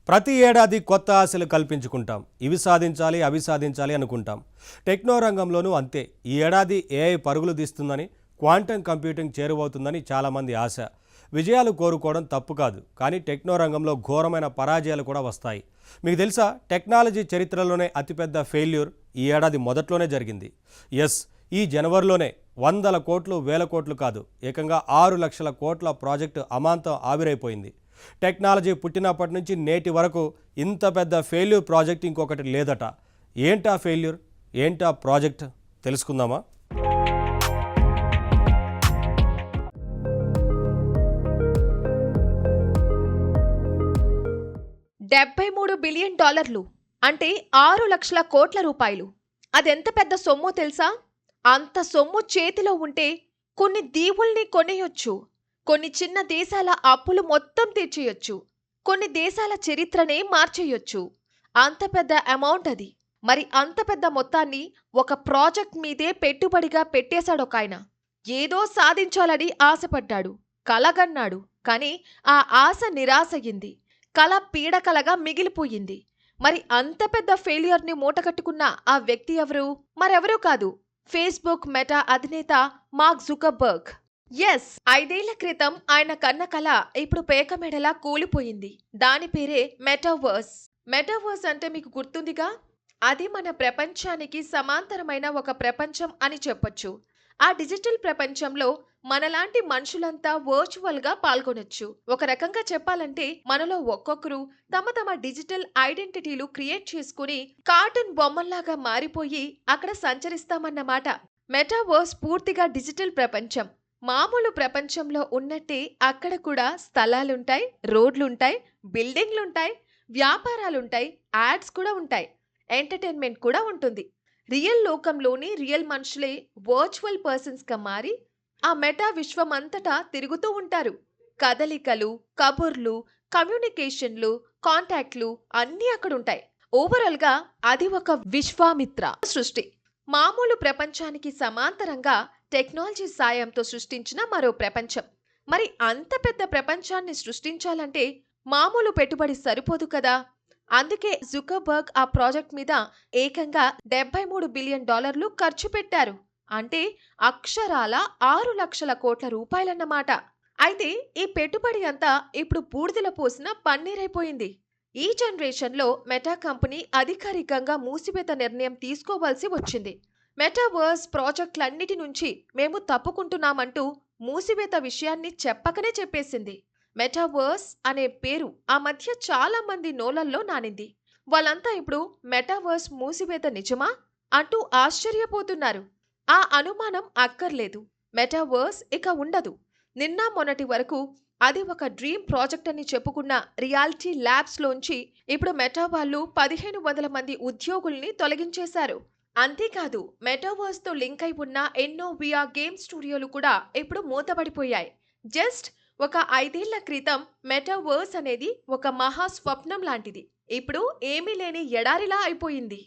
ప్రతి ఏడాది కొత్త ఆశలు కల్పించుకుంటాం. ఇవి సాధించాలి, అవి సాధించాలి అనుకుంటాం. టెక్నో రంగంలోనూ అంతే. ఈ ఏడాది ఏఐ పరుగులు తీస్తుందని, క్వాంటమ్ కంప్యూటింగ్ చేరువవుతుందని చాలామంది ఆశ. విజయాలు కోరుకోవడం తప్పు కాదు, కానీ టెక్నో రంగంలో ఘోరమైన పరాజయాలు కూడా వస్తాయి. మీకు తెలుసా, టెక్నాలజీ చరిత్రలోనే అతిపెద్ద ఫెయిల్యూర్ ఈ ఏడాది మొదట్లోనే జరిగింది. ఈ జనవరిలోనే వందల కోట్లు, వేల కోట్లు కాదు, ఏకంగా 6 లక్షల కోట్ల ప్రాజెక్టు అమాంతం ఆవిరైపోయింది. టెక్నాలజీ పుట్టినప్పటి నుంచి నేటి వరకు ఇంత పెద్ద ఫెయిల్యూర్ ప్రాజెక్ట్ ఇంకొకటి లేదట. ఏంటా ఫెయిల్యూర్, ఏంటా ప్రాజెక్ట్ తెలుసుకుందామా? $73 బిలియన్ అంటే 6 లక్షల కోట్ల రూపాయలు. అదెంత పెద్ద సొమ్ము తెలుసా? అంత సొమ్ము చేతిలో ఉంటే కొన్ని దీవుల్ని కొనేయొచ్చు, కొన్ని చిన్న దేశాల అప్పులు మొత్తం తీర్చేయొచ్చు, కొన్ని దేశాల చరిత్రనే మార్చేయొచ్చు. అంత పెద్ద అమౌంట్ అది. మరి అంత పెద్ద మొత్తాన్ని ఒక ప్రాజెక్ట్ మీదే పెట్టుబడిగా పెట్టేశాడొకాయన. ఏదో సాధించాలని ఆశపడ్డాడు, కలగన్నాడు. కానీ ఆ ఆశ నిరాశయింది, కల పీడకలగా మిగిలిపోయింది. మరి అంత పెద్ద ఫెయిల్యూర్ని మూటకట్టుకున్న ఆ వ్యక్తి ఎవరు? మరెవరూ కాదు, ఫేస్బుక్ మెటా అధినేత మార్క్ జుకర్బర్గ్. 5 ఏళ్ల క్రితం ఆయన కన్న కల ఇప్పుడు పేకమెడలా కూలిపోయింది. దాని పేరే మెటావర్స్. మెటావర్స్ అంటే మీకు గుర్తుందిగా, అది మన ప్రపంచానికి సమాంతరమైన ఒక ప్రపంచం అని చెప్పొచ్చు. ఆ డిజిటల్ ప్రపంచంలో మనలాంటి మనుషులంతా వర్చువల్ గా పాల్గొనొచ్చు. ఒక రకంగా చెప్పాలంటే మనలో ఒక్కొక్కరు తమ తమ డిజిటల్ ఐడెంటిటీలు క్రియేట్ చేసుకుని కార్టూన్ బొమ్మల్లాగా మారిపోయి అక్కడ సంచరిస్తామన్నమాట. మెటావర్స్ పూర్తిగా డిజిటల్ ప్రపంచం. మామూలు ప్రపంచంలో ఉన్నట్టే అక్కడ కూడా స్థలాలుంటాయి, రోడ్లుంటాయి, బిల్డింగ్లుంటాయి, వ్యాపారాలుంటాయి, యాడ్స్ కూడా ఉంటాయి, ఎంటర్టైన్మెంట్ కూడా ఉంటుంది. రియల్ లోకంలోని రియల్ మనుషులే వర్చువల్ పర్సన్స్గా మారి ఆ మెటా విశ్వమంతటా తిరుగుతూ ఉంటారు. కదలికలు, కబుర్లు, కమ్యూనికేషన్లు, కాంటాక్ట్లు అన్నీ అక్కడుంటాయి. ఓవరాల్గా అది ఒక విశ్వామిత్ర సృష్టి. మామూలు ప్రపంచానికి సమాంతరంగా టెక్నాలజీ సాయంతో సృష్టించిన మరో ప్రపంచం. మరి అంత పెద్ద ప్రపంచాన్ని సృష్టించాలంటే మామూలు పెట్టుబడి సరిపోదు కదా. అందుకే జుకర్బర్గ్ ఆ ప్రాజెక్ట్ మీద ఏకంగా $73 బిలియన్ ఖర్చు పెట్టారు. అంటే అక్షరాల 6 లక్షల కోట్ల రూపాయలన్నమాట. అయితే ఈ పెట్టుబడి అంతా ఇప్పుడు బూడిదల పోసిన పన్నీరైపోయింది. ఈ జనరేషన్లో మెటా కంపెనీ అధికారికంగా మూసివేత నిర్ణయం తీసుకోవాల్సి వచ్చింది. మెటావర్స్ ప్రాజెక్టులన్నిటి నుంచి మేము తప్పుకుంటున్నామంటూ మూసివేత విషయాన్ని చెప్పకనే చెప్పేసింది. మెటావర్స్ అనే పేరు ఆ మధ్య చాలా మంది నోలల్లో నానింది. వాళ్ళంతా ఇప్పుడు మెటావర్స్ మూసివేత నిజమా అంటూ ఆశ్చర్యపోతున్నారు. ఆ అనుమానం అక్కర్లేదు, మెటావర్స్ ఇక ఉండదు. నిన్న మొన్నటి వరకు అది ఒక డ్రీమ్ ప్రాజెక్ట్ అని చెప్పుకున్న రియాలిటీ ల్యాబ్స్ లోంచి ఇప్పుడు మెటా వాళ్ళు 1500 మంది ఉద్యోగుల్ని తొలగించేశారు. అంతేకాదు, మెటావర్స్ తో లింక్ అయి ఉన్న ఎన్నో విఆర్ గేమ్ స్టూడియోలు కూడా ఇప్పుడు మూతపడిపోయాయి. జస్ట్ ఒక 5 ఏళ్ల క్రితం మెటావర్స్ అనేది ఒక మహా స్వప్నం లాంటిది. ఇప్పుడు ఏమీ లేని ఎడారిలా అయిపోయింది.